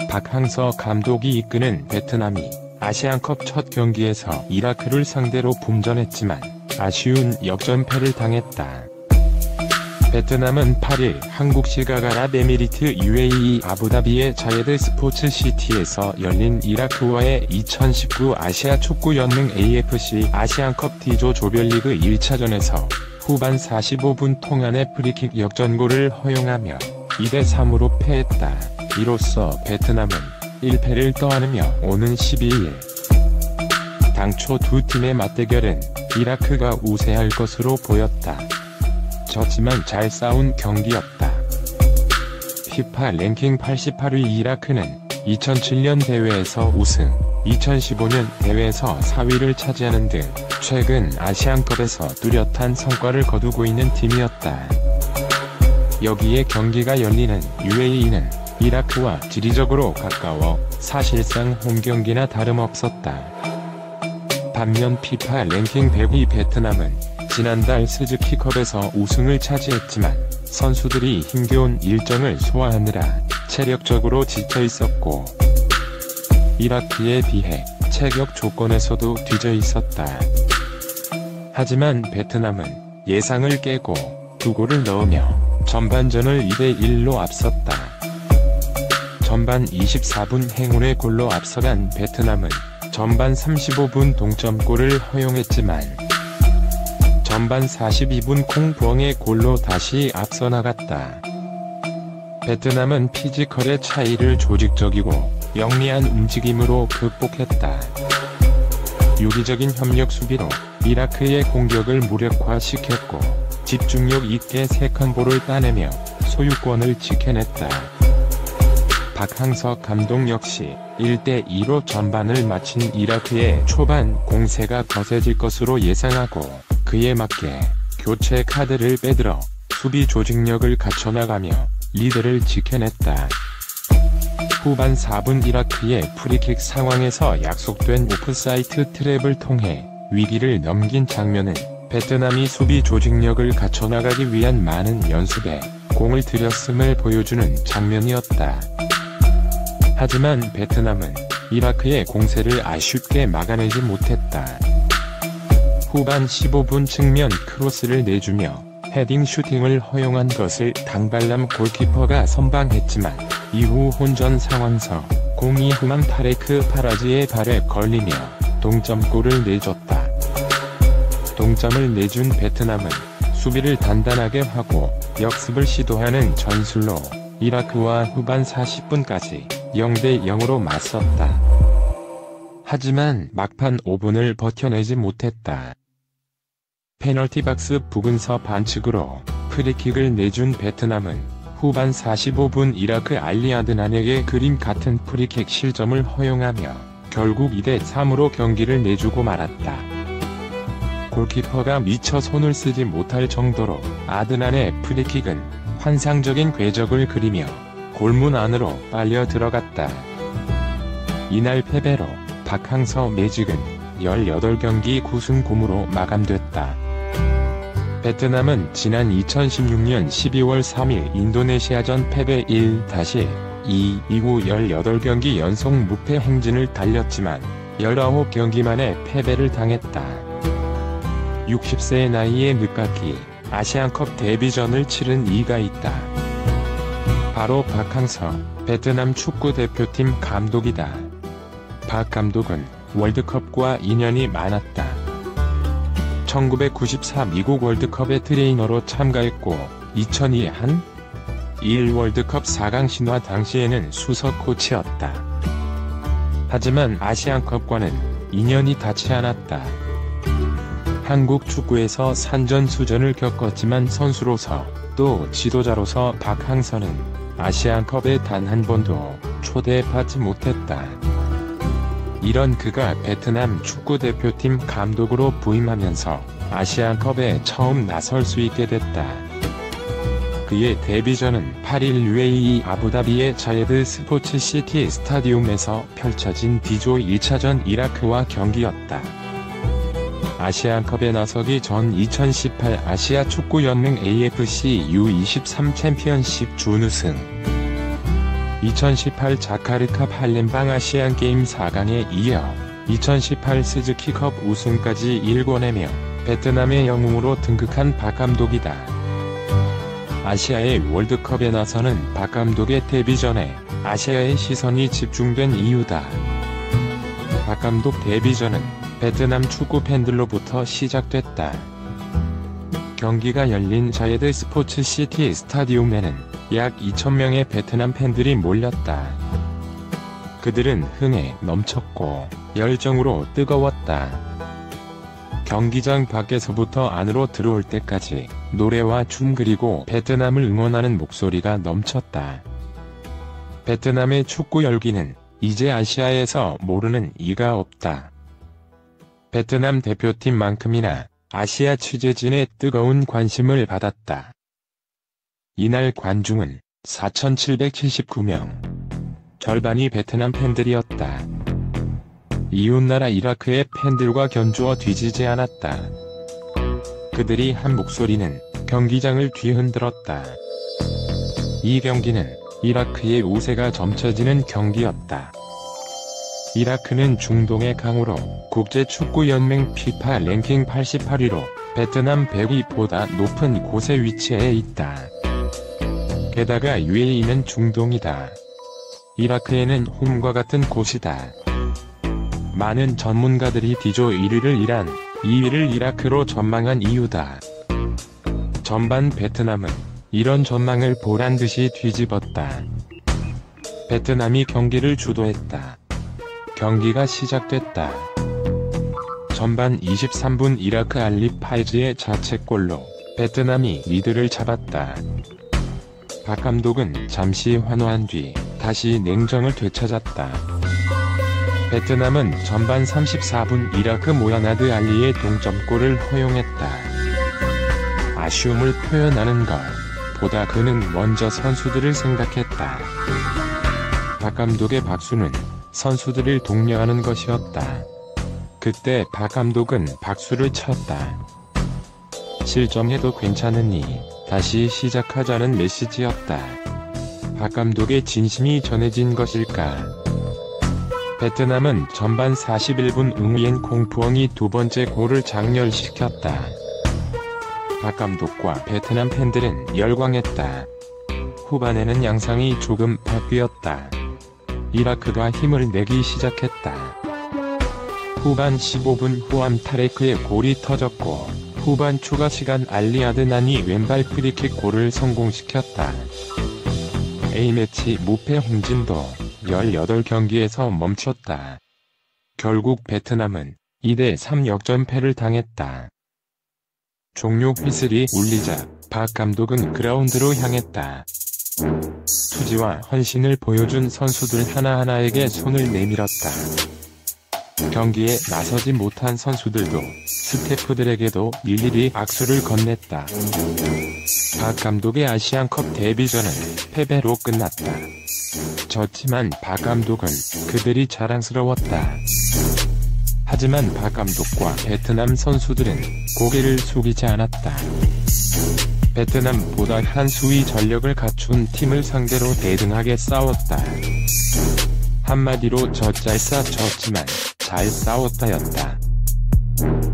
박항서 감독이 이끄는 베트남이 아시안컵 첫 경기에서 이라크를 상대로 분전했지만 아쉬운 역전패를 당했다. 베트남은 8일 한국 시각 아랍에미리트 UAE 아부다비의 자예드 스포츠시티에서 열린 이라크와의 2019 아시아 축구연맹 AFC 아시안컵 D조 조별리그 1차전에서 후반 45분 통안의 프리킥 역전골을 허용하며 2대3으로 패했다. 이로써 베트남은 1패를 떠안으며 오는 12일 당초 두 팀의 맞대결은 이라크가 우세할 것으로 보였다. 졌지만 잘 싸운 경기였다. 피파 랭킹 88위 이라크는 2007년 대회에서 우승, 2015년 대회에서 4위를 차지하는 등 최근 아시안컵에서 뚜렷한 성과를 거두고 있는 팀이었다. 여기에 경기가 열리는 UAE는 이라크와 지리적으로 가까워 사실상 홈경기나 다름없었다. 반면 피파 랭킹 100위 베트남은 지난달 스즈키컵에서 우승을 차지했지만 선수들이 힘겨운 일정을 소화하느라 체력적으로 지쳐있었고 이라크에 비해 체격 조건에서도 뒤져 있었다. 하지만 베트남은 예상을 깨고 2골을 넣으며 전반전을 2대1로 앞섰다. 전반 24분 행운의 골로 앞서간 베트남은 전반 35분 동점골을 허용했지만 전반 42분 콩부엉의 골로 다시 앞서 나갔다. 베트남은 피지컬의 차이를 조직적이고 영리한 움직임으로 극복했다. 유기적인 협력 수비로 이라크의 공격을 무력화시켰고 집중력 있게 3칸볼을 따내며 소유권을 지켜냈다. 박항서 감독 역시 1대2로 전반을 마친 이라크의 초반 공세가 거세질 것으로 예상하고 그에 맞게 교체 카드를 빼들어 수비 조직력을 갖춰나가며 리드를 지켜냈다. 후반 4분 이라크의 프리킥 상황에서 약속된 오프사이드 트랩을 통해 위기를 넘긴 장면은 베트남이 수비 조직력을 갖춰나가기 위한 많은 연습에 공을 들였음을 보여주는 장면이었다. 하지만 베트남은 이라크의 공세를 아쉽게 막아내지 못했다. 후반 15분 측면 크로스를 내주며 헤딩 슈팅을 허용한 것을 당발람 골키퍼가 선방했지만 이후 혼전 상황서 공이 후만 타레크 파라지의 발에 걸리며 동점골을 내줬다. 동점을 내준 베트남은 수비를 단단하게 하고 역습을 시도하는 전술로 이라크와 후반 40분까지 0대0으로 맞섰다. 하지만 막판 5분을 버텨내지 못했다. 페널티 박스 부근서 반칙으로 프리킥을 내준 베트남은 후반 45분 이라크 알리아드난에게 그림 같은 프리킥 실점을 허용하며 결국 2대3으로 경기를 내주고 말았다. 골키퍼가 미처 손을 쓰지 못할 정도로 아드난의 프리킥은 환상적인 궤적을 그리며 골문 안으로 빨려 들어갔다. 이날 패배로 박항서 매직은 18경기 9승 9무로 마감됐다. 베트남은 지난 2016년 12월 3일 인도네시아전 패배 1-2 이후 18경기 연속 무패 행진을 달렸지만 19경기 만에 패배를 당했다. 60세의 나이에 늦깎이 아시안컵 데뷔전을 치른 이가 있다. 바로 박항서, 베트남 축구대표팀 감독이다. 박 감독은 월드컵과 인연이 많았다. 1994 미국 월드컵의 트레이너로 참가했고 2002 한1 월드컵 4강 신화 당시에는 수석 코치였다. 하지만 아시안컵과는 인연이 닿지 않았다. 한국 축구에서 산전수전을 겪었지만 선수로서 또 지도자로서 박항서는 아시안컵에 단 한 번도 초대받지 못했다. 이런 그가 베트남 축구대표팀 감독으로 부임하면서 아시안컵에 처음 나설 수 있게 됐다. 그의 데뷔전은 8일 UAE 아부다비의 자예드 스포츠시티 스타디움에서 펼쳐진 D조 1차전 이라크와 경기였다. 아시안컵에 나서기 전 2018 아시아 축구연맹 AFC U23 챔피언십 준우승 2018 자카르타 팔렘방 아시안게임 4강에 이어 2018 스즈키컵 우승까지 일궈내며 베트남의 영웅으로 등극한 박 감독이다. 아시아의 월드컵에 나서는 박 감독의 데뷔 전에 아시아의 시선이 집중된 이유다. 박 감독 데뷔전은 베트남 축구 팬들로부터 시작됐다. 경기가 열린 자예드 스포츠시티 스타디움에는 약 2,000명의 베트남 팬들이 몰렸다. 그들은 흥에 넘쳤고 열정으로 뜨거웠다. 경기장 밖에서부터 안으로 들어올 때까지 노래와 춤 그리고 베트남을 응원하는 목소리가 넘쳤다. 베트남의 축구 열기는 이제 아시아에서 모르는 이가 없다. 베트남 대표팀만큼이나 아시아 취재진의 뜨거운 관심을 받았다. 이날 관중은 4,779명. 절반이 베트남 팬들이었다. 이웃나라 이라크의 팬들과 견주어 뒤지지 않았다. 그들이 한 목소리는 경기장을 뒤흔들었다. 이 경기는 이라크의 우세가 점쳐지는 경기였다. 이라크는 중동의 강호로 국제축구연맹 피파 랭킹 88위로 베트남 100위보다 높은 곳에 위치해 있다. 게다가 UAE는 중동이다. 이라크에는 홈과 같은 곳이다. 많은 전문가들이 D조 1위를 이란, 2위를 이라크로 전망한 이유다. 전반 베트남은 이런 전망을 보란듯이 뒤집었다. 베트남이 경기를 주도했다. 경기가 시작됐다. 전반 23분 이라크 알리 파이즈의 자책골로 베트남이 리드를 잡았다. 박 감독은 잠시 환호한 뒤 다시 냉정을 되찾았다. 베트남은 전반 34분 이라크 모하마드 알리의 동점골을 허용했다. 아쉬움을 표현하는 것 보다 그는 먼저 선수들을 생각했다. 박 감독의 박수는 선수들을 독려하는 것이었다. 그때 박 감독은 박수를 쳤다. 실점해도 괜찮으니 다시 시작하자는 메시지였다. 박 감독의 진심이 전해진 것일까? 베트남은 전반 41분 응우옌 콩푸엉이 두 번째 골을 장렬시켰다. 박 감독과 베트남 팬들은 열광했다. 후반에는 양상이 조금 바뀌었다. 이라크가 힘을 내기 시작했다. 후반 15분 후암 타레크의 골이 터졌고 후반 추가 시간 알리 아드난이 왼발 프리킥 골을 성공시켰다. A매치 무패 홍진도 18경기에서 멈췄다. 결국 베트남은 2대3 역전패를 당했다. 종료 휘슬이 울리자 박 감독은 그라운드로 향했다. 투지와 헌신을 보여준 선수들 하나하나에게 손을 내밀었다. 경기에 나서지 못한 선수들도 스태프들에게도 일일이 악수를 건넸다. 박 감독의 아시안컵 데뷔전은 패배로 끝났다. 졌지만 박 감독은 그들이 자랑스러웠다. 하지만 박 감독과 베트남 선수들은 고개를 숙이지 않았다. 베트남보다 한 수위 전력을 갖춘 팀을 상대로 대등하게 싸웠다. 한마디로 젖잘싸 졌지만 잘 싸웠다였다.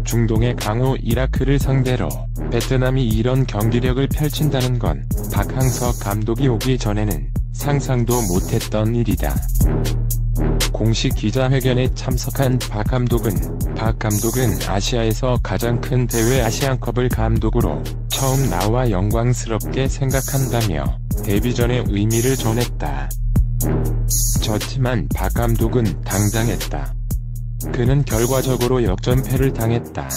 중동의 강호 이라크를 상대로 베트남이 이런 경기력을 펼친다는 건 박항서 감독이 오기 전에는 상상도 못했던 일이다. 공식 기자회견에 참석한 박 감독은 아시아에서 가장 큰 대회 아시안컵을 감독으로 처음 나와 영광스럽게 생각한다며 데뷔전의 의미를 전했다. 졌지만 박 감독은 당당했다. 그는 결과적으로 역전패를 당했다.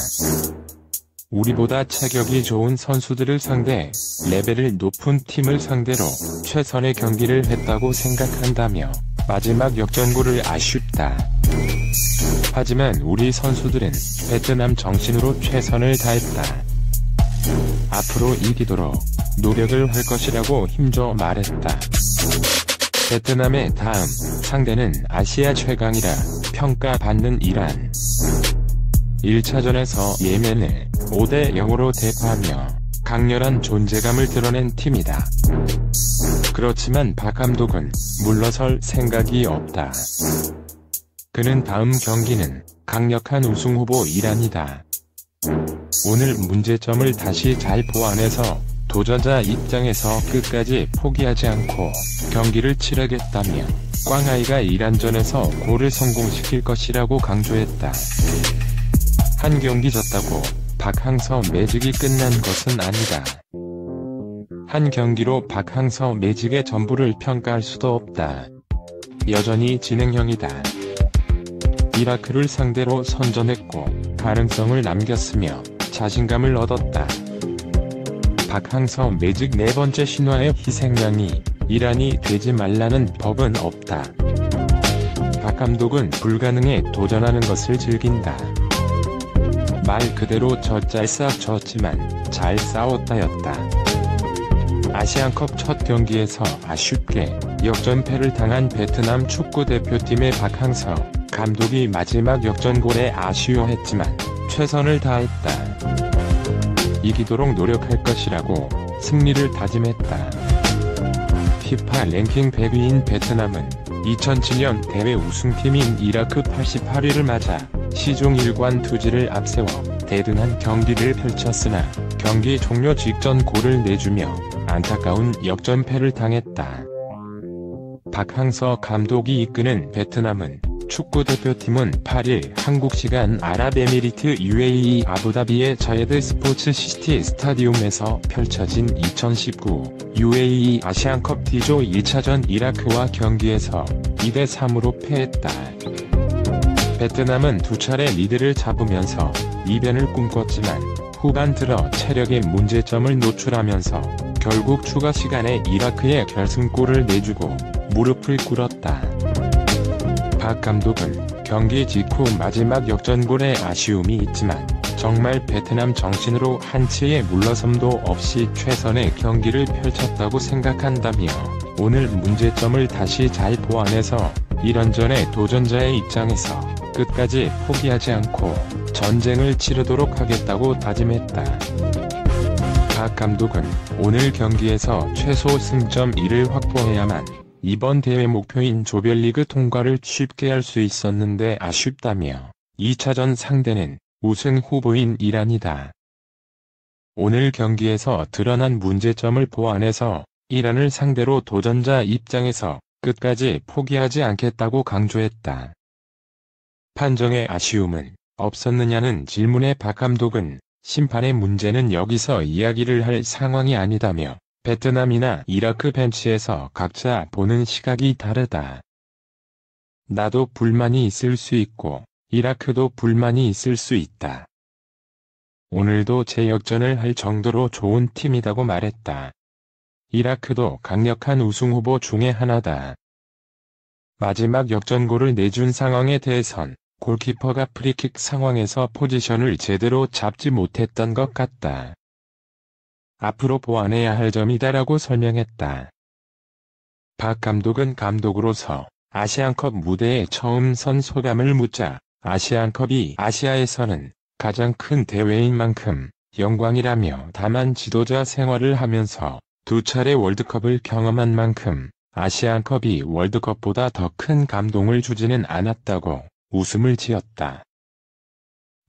우리보다 체격이 좋은 선수들을 상대, 레벨을 높은 팀을 상대로 최선의 경기를 했다고 생각한다며 마지막 역전골을 아쉽다. 하지만 우리 선수들은 베트남 정신으로 최선을 다했다. 앞으로 이기도록 노력을 할 것이라고 힘줘 말했다. 베트남의 다음 상대는 아시아 최강이라 평가받는 이란. 1차전에서 예멘을 5대0으로 대파하며 강렬한 존재감을 드러낸 팀이다. 그렇지만 박 감독은 물러설 생각이 없다. 그는 다음 경기는 강력한 우승 후보 이란이다. 오늘 문제점을 다시 잘 보완해서 도전자 입장에서 끝까지 포기하지 않고 경기를 치르겠다며 꽝아이가 이란전에서 골을 성공시킬 것이라고 강조했다. 한 경기 졌다고 박항서 매직이 끝난 것은 아니다. 한 경기로 박항서 매직의 전부를 평가할 수도 없다. 여전히 진행형이다. 이라크를 상대로 선전했고 가능성을 남겼으며 자신감을 얻었다. 박항서 매직 네 번째 신화의 희생양이 이란이 되지 말라는 법은 없다. 박 감독은 불가능에 도전하는 것을 즐긴다. 말 그대로 젖잘싸 졌지만 잘 싸웠다였다. 아시안컵 첫 경기에서 아쉽게 역전패를 당한 베트남 축구대표팀의 박항서 감독이 마지막 역전골에 아쉬워했지만 최선을 다했다. 이기도록 노력할 것이라고 승리를 다짐했다. 피파 랭킹 100위인 베트남은 2007년 대회 우승팀인 이라크 88위를 맞아 시종 일관투지를 앞세워 대등한 경기를 펼쳤으나 경기 종료 직전 골을 내주며 안타까운 역전패를 당했다. 박항서 감독이 이끄는 베트남은 축구대표팀은 8일 한국 시간 아랍에미리트 UAE 아부다비의 자예드 스포츠 시티 스타디움에서 펼쳐진 2019 UAE 아시안컵 D조 1차전 이라크와 경기에서 2대3으로 패했다. 베트남은 두 차례 리드를 잡으면서 이변을 꿈꿨지만 후반 들어 체력의 문제점을 노출하면서 결국 추가 시간에 이라크에 결승골을 내주고 무릎을 꿇었다. 박 감독은 경기 직후 마지막 역전골에 아쉬움이 있지만 정말 베트남 정신으로 한치의 물러섬도 없이 최선의 경기를 펼쳤다고 생각한다며 오늘 문제점을 다시 잘 보완해서 이란전의 도전자의 입장에서 끝까지 포기하지 않고 전쟁을 치르도록 하겠다고 다짐했다. 박 감독은 오늘 경기에서 최소 승점 1을 확보해야만 이번 대회 목표인 조별리그 통과를 쉽게 할 수 있었는데 아쉽다며 2차전 상대는 우승 후보인 이란이다. 오늘 경기에서 드러난 문제점을 보완해서 이란을 상대로 도전자 입장에서 끝까지 포기하지 않겠다고 강조했다. 판정의 아쉬움은 없었느냐는 질문에 박 감독은 심판의 문제는 여기서 이야기를 할 상황이 아니다며 베트남이나 이라크 벤치에서 각자 보는 시각이 다르다. 나도 불만이 있을 수 있고 이라크도 불만이 있을 수 있다. 오늘도 재역전을 할 정도로 좋은 팀이라고 말했다. 이라크도 강력한 우승 후보 중에 하나다. 마지막 역전골을 내준 상황에 대해선 골키퍼가 프리킥 상황에서 포지션을 제대로 잡지 못했던 것 같다. 앞으로 보완해야 할 점이다라고 설명했다. 박 감독은 감독으로서 아시안컵 무대에 처음 선 소감을 묻자 아시안컵이 아시아에서는 가장 큰 대회인 만큼 영광이라며 다만 지도자 생활을 하면서 두 차례 월드컵을 경험한 만큼 아시안컵이 월드컵보다 더 큰 감동을 주지는 않았다고 웃음을 지었다.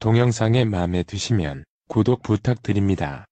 동영상이 마음에 드시면 구독 부탁드립니다.